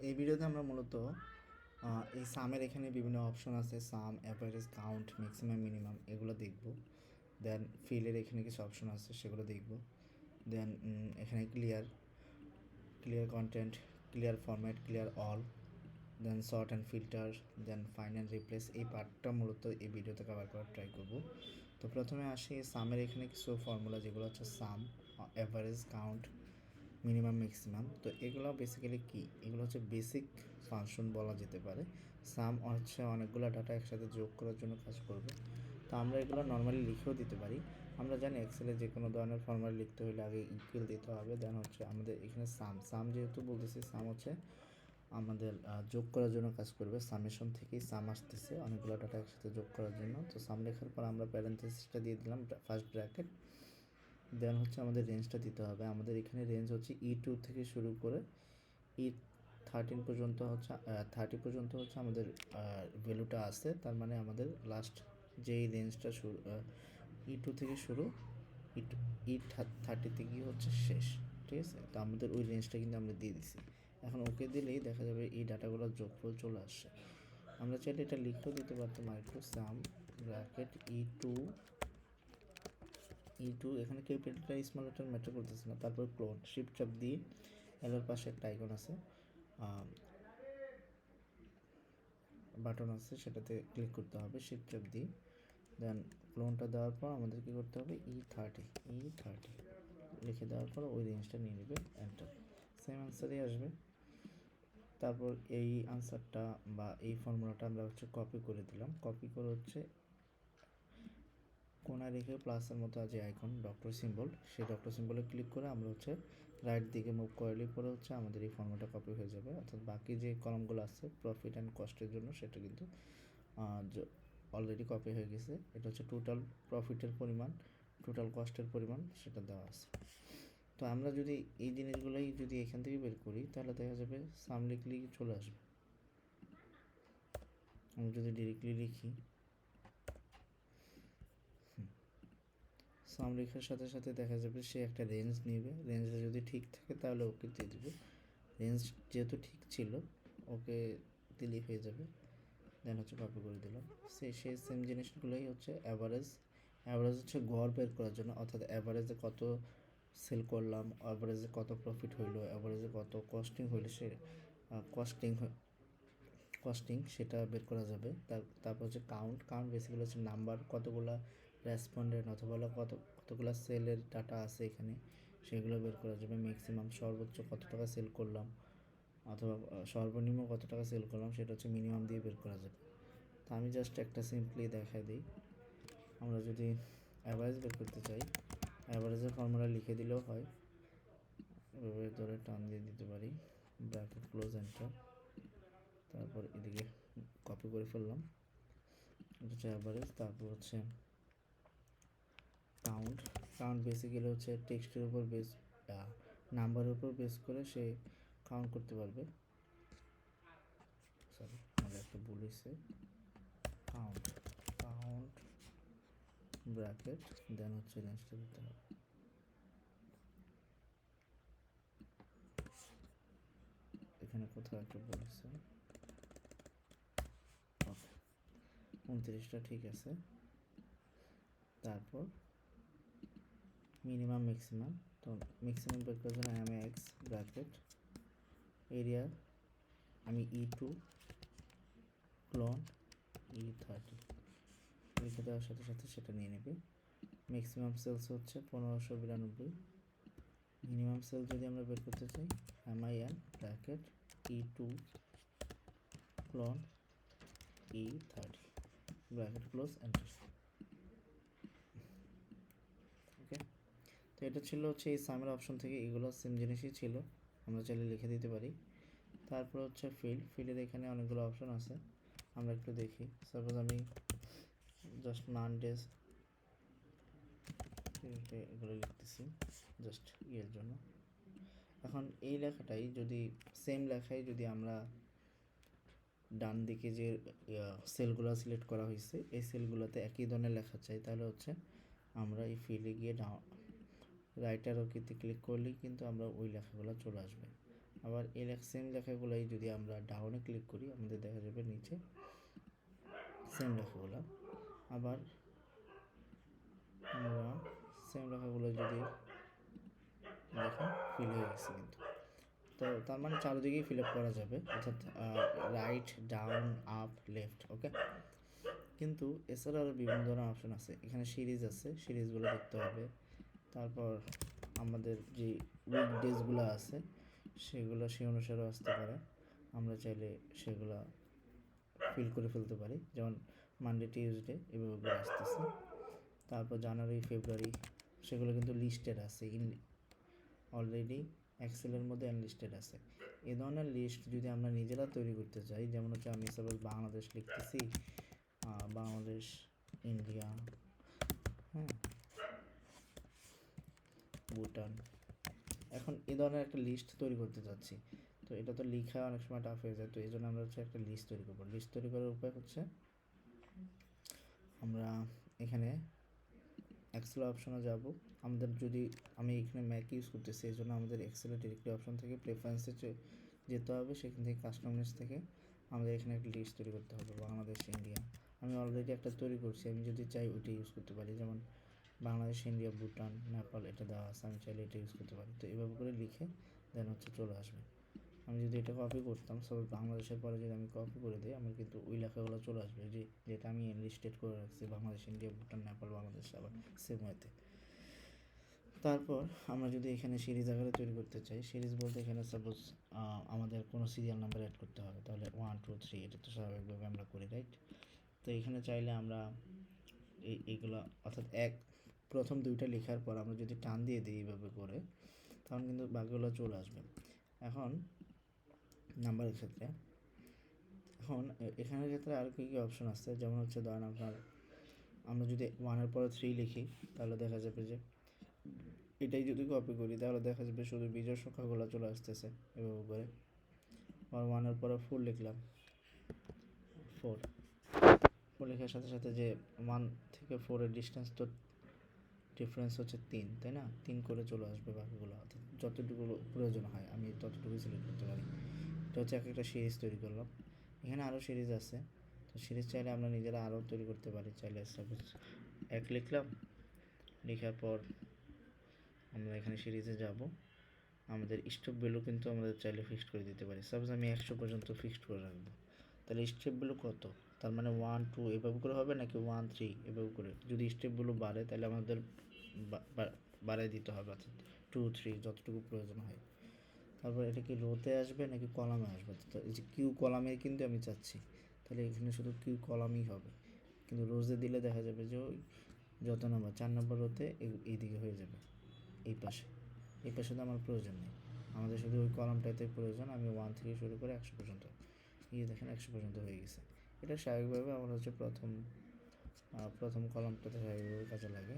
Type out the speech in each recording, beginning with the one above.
এই ভিডিওতে আমরা মূলত এই সামের এখানে বিভিন্ন অপশন আছে, সাম, অ্যাভারেজ, কাউন্ট, ম্যাক্সিমাম, মিনিমাম, এগুলো দেখব। দেন ফিলের এখানে কিছু অপশন আছে, সেগুলো দেখব। দেন এখানে clear content, clear format, clear all, then sort and filter, then find and replace. এই পার্টটা মূলত এই ভিডিওতে কভার করার ট্রাই করব। তো প্রথমে আসি সামের এখানে কিছু ফর্মুলা, যেগুলো হচ্ছে সাম, অ্যাভারেজ, কাউন্ট, মিনিমাম, ম্যাক্সিমাম। তো এগুলো বেসিক্যালি কী? এগুলো হচ্ছে বেসিক ফাংশন বলা যেতে পারে। সাম হচ্ছে অনেকগুলো ডাটা একসাথে যোগ করার জন্য কাজ করবে। তো আমরা এগুলো নর্মালি লিখেও দিতে পারি। আমরা জানি এক্সেলে যে কোনো ধরনের ফর্মুলা লিখতে হলে আগে ইকুয়াল দিতে হবে। দেন হচ্ছে আমাদের এখানে সাম যেহেতু বলতেছি, সাম হচ্ছে আমাদের যোগ করার জন্য কাজ করবে। সামেশন থেকেই সাম আসতেছে, অনেকগুলো ডাটা একসাথে যোগ করার জন্য। তো সাম লেখার পর আমরা প্যারেন্থেসিসটা দিয়ে দিলাম, ফার্স্ট ব্র্যাকেট। দেন হচ্ছে আমাদের রেঞ্জটা দিতে হবে। আমাদের এখানে রেঞ্জ হচ্ছে E2 থেকে শুরু করে E13 পর্যন্ত হচ্ছে 30 পর্যন্ত হচ্ছে আমাদের ভ্যালুটা আছে। তার মানে আমাদের লাস্ট যেই রেঞ্জটা শুরু E2 থেকে শুরু, E30 থেকেই হচ্ছে শেষ। ঠিক আছে? তো আমাদের ওই রেঞ্জটা কিন্তু আমরা দিয়ে দিছি। এখন ওকে দিলেই দেখা যাবে এই ডাটাগুলোর যোগফল চলে আসছে। আমরা চাইলে এটা লিখেও দিতে পারতাম, আরেকটু সাম ব্র্যাকেট E2, এখানে ক্যাপিটাল স্মল লেটার ম্যাটার করতেছে না। তারপর ক্লোন, শিফট চাপ দিয়ে এলোর পাশে একটা আইকন আছে, বাটন আছে, সেটাতে ক্লিক করতে হবে শিফট চাপ দিয়ে। দেন ক্লোনটা দেওয়ার পর আমাদের কী করতে হবে, E30 লিখে দেওয়ার পর ওই রেঞ্জটা নিয়ে নেবে, এন্টার। সেম আনসারই আসবে। তারপর এই আনসারটা বা এই ফর্মুলাটা আমরা হচ্ছে কপি করে দিলাম। কপি করে হচ্ছে কোনায় রেখে প্লাসের মতো যে আইকন, ডক্টর সিম্বল, সেই ডক্টর সিম্বলে ক্লিক করে আমরা হচ্ছে রাইট দিকে মুভ করলে পরে হচ্ছে আমাদের এই ফর্মুলাটা কপি হয়ে যাবে। অর্থাৎ বাকি যে কলামগুলো আছে প্রফিট অ্যান্ড কস্টের জন্য, সেটা কিন্তু অলরেডি কপি হয়ে গেছে। এটা হচ্ছে টোটাল প্রফিটের পরিমাণ, টোটাল কস্টের পরিমাণ, সেটা দেওয়া আছে। তো আমরা যদি এই জিনিসগুলোই যদি এখান থেকে বের করি, তাহলে দেখা যাবে সাম লিখলেই চলে আসবে। আমরা যদি ডিরেক্টলি লিখি, সাম লেখার সাথে সাথে দেখা যাবে সে একটা রেঞ্জ নেবে। রেঞ্জটা যদি ঠিক থাকে তাহলে ওকে দিয়ে দেবে। রেঞ্জ যেহেতু ঠিক ছিল, ওকে দিলেই হয়ে যাবে। দেন হচ্ছে কপি করে দিলাম। সেই সেম জিনিসগুলোই হচ্ছে অ্যাভারেজ হচ্ছে গড় বের করার জন্য, অর্থাৎ অ্যাভারেজে কত সেল করলাম, অ্যাভারেজে কত প্রফিট হইলো, অ্যাভারেজে কত কস্টিং হইলো, সে কস্টিং সেটা বের করা যাবে। তারপর হচ্ছে কাউন্ট বেসিক্যালি হচ্ছে নাম্বার, কতগুলা রেসপন্ডেন্ট অথবা কতগুলা সেলের ডাটা আছে এখানে, সেগুলো বের করা যাবে। ম্যাক্সিমাম সর্বোচ্চ কত টাকা সেল করলাম অথবা সর্বনিম্ন কত টাকা সেল করলাম, সেটা হচ্ছে মিনিমাম দিয়ে বের করা যাবে। তো আমি জাস্ট একটা সিম্পলি দেখাই দিই। আমরা যদি অ্যাভারেজ বের করতে চাই, অ্যাভারেজের ফর্মুলা লিখে দিলেও হয়, এভাবে ধরে টান দিয়ে দিতে পারি, ব্র্যাকেট ক্লোজ, এন্টার। তারপর এদিকে কপি করে ফেললাম, এটা হচ্ছে অ্যাভারেজ। তারপর হচ্ছে কাউন্ট বেসিক্যালি হচ্ছে টেক্সটের উপর নাম্বারের উপর বেস করে সে কাউন্ট করতে পারবে। সরি, আমাদের একটা ভুল হয়েছে। কাউন্ট ব্র্যাকেট, দেন হচ্ছে রেঞ্জটা দিতে হবে। এখানে কোথাও একটা ভুল হয়েছে। ওকে, 29টা ঠিক আছে। তারপর মিনিমাম ম্যাক্সিমাম, তো ম্যাক্সিমাম বের করার জন্য আমি এক্স ব্র্যাকেট এরিয়া, আমি E2 ক্লোন E30 লিখে দেওয়ার সাথে সাথে সেটা নিয়ে নেবে। ম্যাক্সিমাম সেলস হচ্ছে 1592। মিনিমাম সেল যদি আমরা বের করতে চাই, MIN bracket E2 colon E30 bracket close, enter. Okay, তো এটা ছিল হচ্ছে এই সামের অপশন থেকে, এগুলো সেম জিনিসই ছিল, আমরা চাইলে লিখে দিতে পারি। তারপর হচ্ছে ফিল্ডের এখানে অনেকগুলো অপশন আছে, আমরা একটু দেখি। সাপোজ আমি জাস্ট ডেজ এগুলো লিখতেছি জাস্ট ইয়ের জন্য। এখন এই লেখাটাই যদি সেম লেখাই যদি আমরা ডান দিকে যে সেলগুলো সিলেক্ট করা হয়েছে, এই সেলগুলোতে একই ধরনের লেখা চাই, তাহলে হচ্ছে আমরা এই ফিল্ডে গিয়ে রাইটার ওকেতে ক্লিক করলেই কিন্তু আমরা ওই লেখাগুলো চলে আসবে। আবার এই সেম লেখাগুলোই যদি আমরা ডাউনে ক্লিক করি আমাদের দেখা যাবে নিচে সেম লেখাগুলো। আবার আমরা সেম লেখাগুলো যদি দেখেন ফিল হয়ে গেছে কিন্তু, তো তার মানে চারদিকেই ফিল আপ করা যাবে, অর্থাৎ রাইট, ডাউন, আপ, লেফট। ওকে, কিন্তু এছাড়া আরও বিভিন্ন ধরনের অপশন আছে। এখানে সিরিজ আছে, সিরিজগুলো দেখতে হবে। তারপর আমাদের যে উইকডেজগুলো আছে সেগুলো সেই অনুসারেও আসতে পারে, আমরা চাইলে সেগুলো ফিল করে ফেলতে পারি, যেমন মানডে, টিউসডে এভাবে করে আসতেছে। তারপর জানুয়ারি, ফেব্রুয়ারি সেগুলো কিন্তু লিস্টেড আছে, অলরেডি এক্সেলের মধ্যে আনলিস্টেড আছে। এই ধরনের লিস্ট যদি আমরা নিজেরা তৈরি করতে চাই, যেমন হচ্ছে আমি সাপোজ বাংলাদেশ লিখতেছি, বাংলাদেশ, ইন্ডিয়া, হ্যাঁ, ভুটান, এখন এই ধরনের একটা লিস্ট তৈরি করতে চাচ্ছি, তো এটা তো লেখা অনেক সময় টাফ হয়ে যায়, তো এই জন্য আমরা হচ্ছে একটা লিস্ট তৈরি করবো। লিস্ট তৈরি করার উপায় হচ্ছে আমরা এখানে এক্সেল অপশনে যাব। আমাদের যদি আমি এখানে ম্যাক ইউজ করতেছি এই জন্য আমাদের এক্সেলের ডিরেক্টলি অপশন থেকে প্রেফারেন্সে যেতে হবে, সেখান থেকে কাস্টম লিস্ট থেকে আমাদের এখানে একটা লিস্ট তৈরি করতে হবে, বাংলাদেশ, ইন্ডিয়া। আমি অলরেডি একটা তৈরি করছি, আমি যদি চাই ওইটা ইউজ করতে পারি, যেমন বাংলাদেশ, ইন্ডিয়া, ভুটান, নেপাল এটা দেওয়া আছে, আমি চাইলে এটা ইউজ করতে পারি। তো এভাবে করে লিখে দেন হচ্ছে চলে আসবে। আমি যদি এটা কপি করতাম, সবাই বাংলাদেশের পরে যদি আমি কপি করে দিই, আমার কিন্তু ওই লেখাগুলো চলে আসবে, যেটা আমি লিস্টেড করে রাখছি, বাংলাদেশ, ইন্ডিয়া, ভুটান, নেপাল, বাংলাদেশ, আবার সেম ওয়েতে। তারপর আমরা যদি এখানে সিরিজ আকারে তৈরি করতে চাই, সিরিজ বলতে এখানে সাপোজ আমাদের কোনো সিরিয়াল নাম্বার অ্যাড করতে হবে, তাহলে 1 2 3 এটা তো স্বাভাবিকভাবে আমরা করি, রাইট? তো এখানে চাইলে আমরা এইগুলো অর্থাৎ প্রথম দুইটা লেখার পর আমরা যদি টান দিয়ে দিই এইভাবে করে, তখন কিন্তু বাকিগুলো চলে আসবে। এখন নাম্বারের ক্ষেত্রে এখানের ক্ষেত্রে আর কী কী অপশন আছে, যেমন হচ্ছে ধরেন আমরা যদি 1-এর পরে 3 লিখি, তাহলে দেখা যাবে যে এটাই যদি কপি করি তাহলে দেখা যাবে শুধু বিজোড় সংখ্যাগুলো চলে আসতেছে এভাবে করে। আর 1-এর পরে 4 লিখলাম, 4 লেখার সাথে সাথে যে 1 থেকে 4-এর ডিস্টেন্স তো ডিফারেন্স হচ্ছে 3, তাই না? 3 করে চলে আসবে বাকিগুলো, অর্থাৎ যতটুকু প্রয়োজন হয় আমি ততটুকু সিলেক্ট করতে পারি। এটা হচ্ছে একটা সিরিজ তৈরি করলাম। এখানে আরও সিরিজ আছে, তো সিরিজ চাইলে আমরা নিজেরা আরও তৈরি করতে পারি। চাইলে সাপোজ 1 লিখলাম, লেখার পর আমরা এখানে সিরিজে যাব, আমাদের স্টপ ভ্যালু কিন্তু আমাদের চাইলে ফিক্সড করে দিতে পারি। সাপোজ আমি 100 পর্যন্ত ফিক্সড করে রাখবো, তাহলে স্টেপ ভ্যালু কত, তার মানে 1 2 এভাবে করে হবে নাকি 1 3 এভাবে করে। যদি স্টেপ ভ্যালু বাড়ে তাহলে আমাদের বাড়াই দিতে হবে, অর্থাৎ 2 3 যতটুকু প্রয়োজন হয়। তারপর এটা কি রোতে আসবে নাকি কলামে আসবে, তো এই যে কিউ কলামে কিন্তু আমি চাচ্ছি, তাহলে এখানে শুধু কিউ কলামই হবে। কিন্তু রোজে দিলে দেখা যাবে যে ওই যত নম্বর 4 নম্বর রোতে এইদিকে হয়ে যাবে, এই পাশে তো আমার প্রয়োজন নেই, আমাদের শুধু ওই কলামটাতে প্রয়োজন। আমি 1 থেকে শুরু করে 100 পর্যন্ত, দেখেন 100 পর্যন্ত হয়ে গেছে। এটা স্বাভাবিকভাবে আমার হচ্ছে প্রথম কলামটাতে স্বাভাবিকভাবে কাজে লাগে,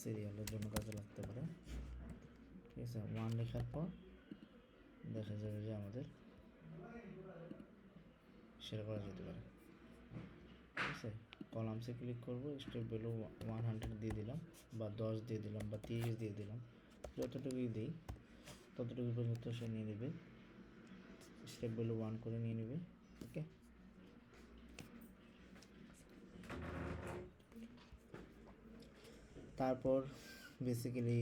সিরিয়ালের জন্য কাজে লাগতে পারে। ঠিক আছে, 1 লেখার পর দেখা যাবে যে আমাদের সেটা করা যেতে পারে। ঠিক আছে, কলামসে ক্লিক করবো, স্টেপ ভ্যালু 100 দিয়ে দিলাম, বা 10 দিয়ে দিলাম, বা 30 দিয়ে দিলাম, যতটুকুই দিই ততটুকু পর্যন্ত সে নিয়ে নেবে, স্টেপ ভ্যালু 1 করে নিয়ে নেবে। ওকে, তারপর বেসিক্যালি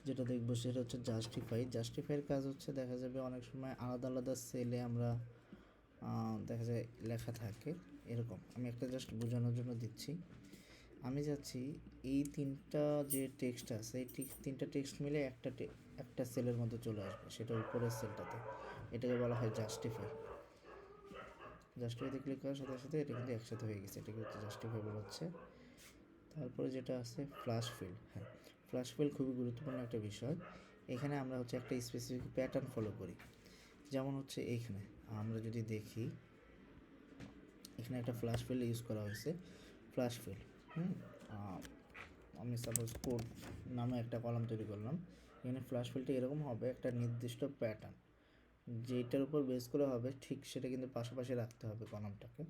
যেটা দেখবো সেটা হচ্ছে জাস্টিফাইয়ের কাজ হচ্ছে দেখা যাবে অনেক সময় আলাদা আলাদা সেলে আমরা দেখা যায় লেখা থাকে এরকম। আমি একটা জাস্ট বোঝানোর জন্য দিচ্ছি। আমি যাচ্ছি এই 3টা যে টেক্সট আছে এই 3টা টেক্সট মিলে একটা সেলের মধ্যে চলে আসবে, সেটা উপরের সেলটাতে, এটাকে বলা হয় জাস্টিফাইতে ক্লিক করার সাথে সাথে এটা কিন্তু একসাথে হয়ে গেছে, এটাকে হচ্ছে জাস্টিফাই বলা হচ্ছে। তারপরে যেটা আছে ফ্ল্যাশ ফিল, হ্যাঁ, ফ্ল্যাশ ফিল খুবই গুরুত্বপূর্ণ একটা বিষয়। এখানে আমরা হচ্ছে একটা স্পেসিফিক প্যাটার্ন ফলো করি, যেমন হচ্ছে এইখানে আমরা যদি দেখি এখানে একটা ফ্ল্যাশ ফিল ইউজ করা হয়েছে। ফ্ল্যাশ ফিল আমি সাপোজ কোড নামে একটা কলাম তৈরি করলাম, এখানে ফ্ল্যাশ ফিলটা এরকম হবে, একটা নির্দিষ্ট প্যাটার্ন যেটার উপর বেস করে হবে ঠিক সেটা কিন্তু পাশাপাশি রাখতে হবে কলামটাকে।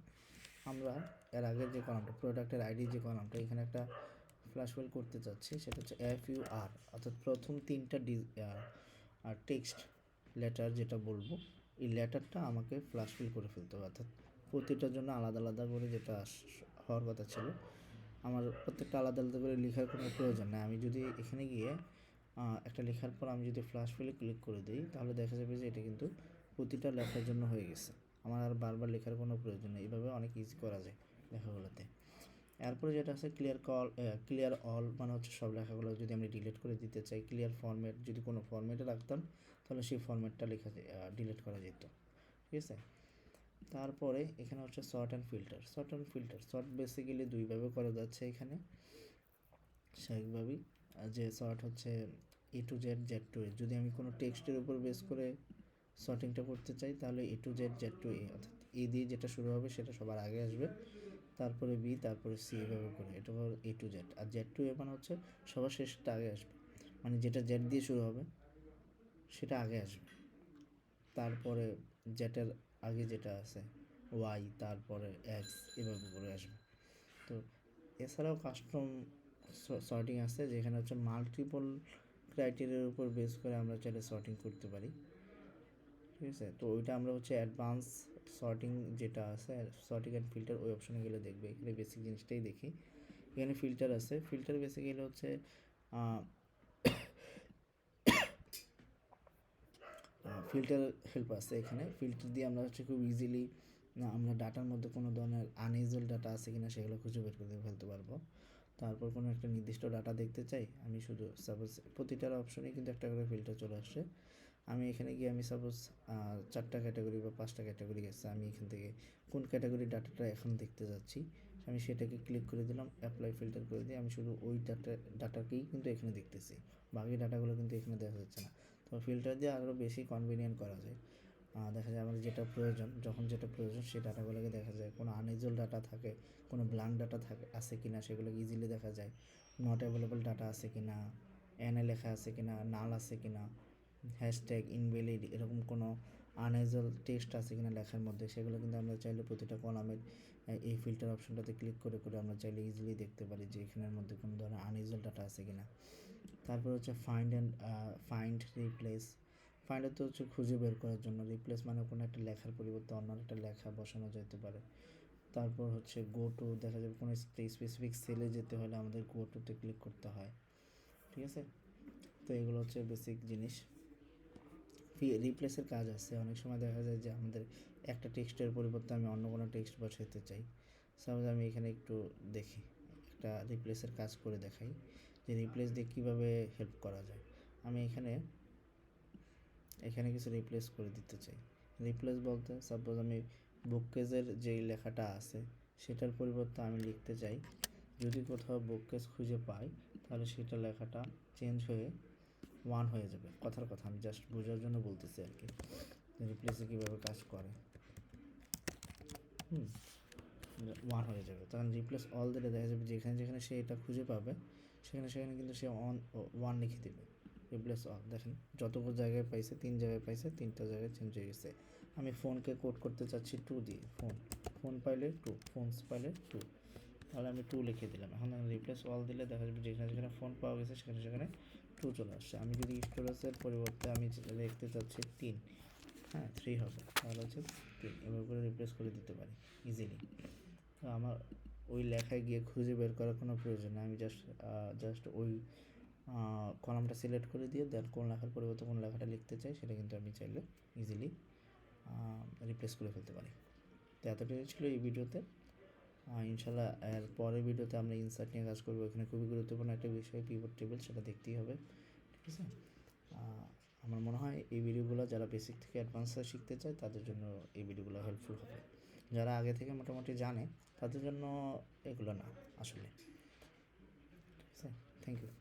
আমরা এর আগের যে কলামটা প্রোডাক্টের আইডি যে কলামটা, এখানে একটা ফ্ল্যাশ ফিল করতে চাচ্ছি সেটা হচ্ছে FUR, অর্থাৎ প্রথম 3টা টেক্সট লেটার যেটা বলবো এই লেটারটা আমাকে ফ্ল্যাশ ফিল করে ফেলতে হবে, অর্থাৎ প্রতিটার জন্য আলাদা আলাদা করে যেটা হওয়ার কথা ছিল আমার প্রত্যেকটা আলাদা আলাদা করে লেখার কোনো প্রয়োজন নেই। আমি যদি এখানে গিয়ে একটা লেখার পর আমি যদি ফ্ল্যাশ ফিলে ক্লিক করে দিই তাহলে দেখা যাবে যে এটা কিন্তু প্রতিটা লেখার জন্য হয়ে গেছে, আমার আর বারবার লেখার কোনো প্রয়োজন নেই। এইভাবে অনেক ইজি করা যায় লেখাগুলোতে। এরপরে যেটা আছে ক্লিয়ার অল, মানে হচ্ছে সব লেখাগুলো যদি আমি ডিলিট করে দিতে চাই। ক্লিয়ার ফরম্যাট, যদি কোনো ফরম্যাটে রাখতাম তাহলে সেই ফরম্যাটটা ডিলিট করা যেত, ঠিক আছে। তারপরে এখানে হচ্ছে sort and filter. Sort basically দুইভাবে করা যাচ্ছে এখানে স্বাভাবিকভাবেই, যে সর্ট হচ্ছে A to Z, Z to A। যদি আমি কোনো টেক্সটের উপর বেস করে সর্টিংটা করতে চাই তাহলে A to Z, Z to A, অর্থাৎ A দিয়ে যেটা শুরু হবে সেটা সবার আগে আসবে, তারপরে B, তারপরে C, এভাবে করে এটা হলো A to Z। R Z to A মানে হচ্ছে সবার শেষটা আগে আসবে, মানে যেটা Z দিয়ে শুরু হবে সেটা আগে আসবে, তারপরে জেটার আগে যেটা আছে Y, তারপরে X, এভাবে করে আসবে। তো এছাড়াও কাস্টম সর্টিং আছে যেখানে হচ্ছে মাল্টিপল ক্রাইটেরিয়ার উপর বেস করে আমরা চাইলে সর্টিং করতে পারি, ঠিক আছে। তো ওইটা আমরা হচ্ছে অ্যাডভান্স সর্টিং যেটা আছে, সর্টিং অ্যান্ড ফিল্টার, ওই অপশনে গেলে দেখবে। এখানে বেসিক জিনিসটাই দেখি। এখানে ফিল্টার আছে, ফিল্টার বেসিক্যালি হচ্ছে ফিল্টার হেল্প আছে এখানে। ফিল্টার দিয়ে আমরা হচ্ছে খুব ইজিলি আমরা ডাটার মধ্যে কোনো ধরনের আনইউজুয়াল ডাটা আছে কিনা সেগুলো খুঁজে বের করে ফেলতে পারবো। তারপর কোনো একটা নির্দিষ্ট ডাটা দেখতে চাই, আমি শুধু সাপোজ প্রতিটার অপশনেই কিন্তু একটা করে ফিল্টার চলে আসছে। আমি এখানে গিয়ে আমি সাপোজ 4টা ক্যাটাগরি বা 5টা ক্যাটাগরি আছে, আমি এখান থেকে কোন ক্যাটাগরি ডাটাটা এখন দেখতে যাচ্ছি আমি সেটাকে ক্লিক করে দিলাম, অ্যাপ্লাই ফিল্টার করে দিয়ে আমি শুধু ওই ডাটাকেই কিন্তু এখানে দেখতেছি, বাকি ডাটাগুলো কিন্তু এখানে দেখা যাচ্ছে না। তো ফিল্টার দিয়ে আরও বেশি কনভিনিয়েন্ট করা যায়। দেখা যায় আমাদের যেটা প্রয়োজন, যখন যেটা প্রয়োজন সেই ডাটাগুলোকে দেখা যায়। কোনো আনইউজুয়াল ডাটা থাকে, কোনো ব্ল্যাঙ্ক ডাটা থাকে আছে কি না সেগুলোকে ইজিলি দেখা যায়। নট অ্যাভেলেবল ডাটা আছে কি না, এনে লেখা আছে কি না, নাল আছে কি না, হ্যাশট্যাগ ইনভ্যালিড, এরকম কোনো আনইউজুয়াল টেক্সট আছে কিনা লেখার মধ্যে, সেগুলো কিন্তু আমরা চাইলে প্রতিটা কলামের এই ফিল্টার অপশনটাতে ক্লিক করে করে আমরা চাইলে ইজিলি দেখতে পারি যে এখানের মধ্যে কোনো ধরনের আনইউজুয়াল ডাটা আছে কিনা। তারপর হচ্ছে ফাইন্ড রিপ্লেস। ফাইন্ডে তো হচ্ছে খুঁজে বের করার জন্য, রিপ্লেস মানে কোনো একটা লেখার পরিবর্তে অন্য একটা লেখা বসানো যেতে পারে। তারপর হচ্ছে গো টু, দেখা যাবে কোনো স্পেসিফিক সেলে যেতে হলে আমাদের গো টুতে ক্লিক করতে হয়, ঠিক আছে। তো এগুলো হচ্ছে বেসিক জিনিস। রিপ্লেসের কাজ আছে, অনেক সময় দেখা যায় যে আমাদের একটা টেক্সটের পরিবর্তে আমি অন্য কোনো টেক্সট বসাতে চাই। সাপোজ আমি এখানে একটু দেখি, একটা রিপ্লেসের কাজ করে দেখাই যে রিপ্লেস দিয়ে কীভাবে হেল্প করা যায়। আমি এখানে কিছু রিপ্লেস করে দিতে চাই। রিপ্লেস বলতে সাপোজ আমি বুককেজের যেই লেখাটা আছে সেটার পরিবর্তে আমি লিখতে চাই, যদি কোথাও বুককেজ খুঁজে পাই তাহলে সেটা লেখাটা চেঞ্জ হয়ে 1 হয়ে যাবে। কথার কথা আমি জাস্ট বোঝার জন্য বলতেছি আর কি, রিপ্লেসে কীভাবে কাজ করে। 1 হয়ে যাবে, তখন রিপ্লেস অল দিলে দেখা যাবে যেখানে যেখানে সে এটা খুঁজে পাবে সেখানে সেখানে কিন্তু সে 1 লিখে দেবে। রিপ্লেস অল, দেখেন যতগুলো জায়গায় পাইছে 3 জায়গায় পাইছে, 3টা জায়গায় চেঞ্জ হয়ে গেছে। আমি ফোনকে কোড করতে চাচ্ছি 2 দিয়ে, ফোন পাইলে 2, ফোনস পাইলে 2, তাহলে আমি 2 লিখে দিলাম। এখন রিপ্লেস অল দিলে দেখা যাবে যেখানে যেখানে ফোন পাওয়া গেছে সেখানে সেখানে 2 চলে আসছে। আমি যদি স্টোরেজের পরিবর্তে আমি লিখতে চাচ্ছি 3, 3 হবে, তাহলে হচ্ছে 3, এভাবে করে রিপ্লেস করে দিতে পারি ইজিলি। তো আমার ওই লেখায় গিয়ে খুঁজে বের করার কোনো প্রয়োজন নেই, আমি জাস্ট ওই কলামটা সিলেক্ট করে দিয়ে দেন কোন লেখার পরিবর্তে কোন লেখাটা লিখতে চাই সেটা কিন্তু আমি চাইলে ইজিলি রিপ্লেস করে ফেলতে পারি। তো এতটাই ছিল এই ভিডিওতে। ইনশাল্লাহ এর পরের ভিডিওতে আমরা ইনসার্ট নিয়ে কাজ করবো। এখানে খুবই গুরুত্বপূর্ণ একটা বিষয় পিভট টেবিল, সেটা দেখতেই হবে, ঠিক আছে। আমার মনে হয় এই ভিডিওগুলো যারা বেসিক থেকে অ্যাডভান্স শিখতে চায় তাদের জন্য এই ভিডিওগুলো হেল্পফুল হবে। যারা আগে থেকে মোটামুটি জানে তাদের জন্য এগুলো না আসলে, ঠিক আছে। Thank you.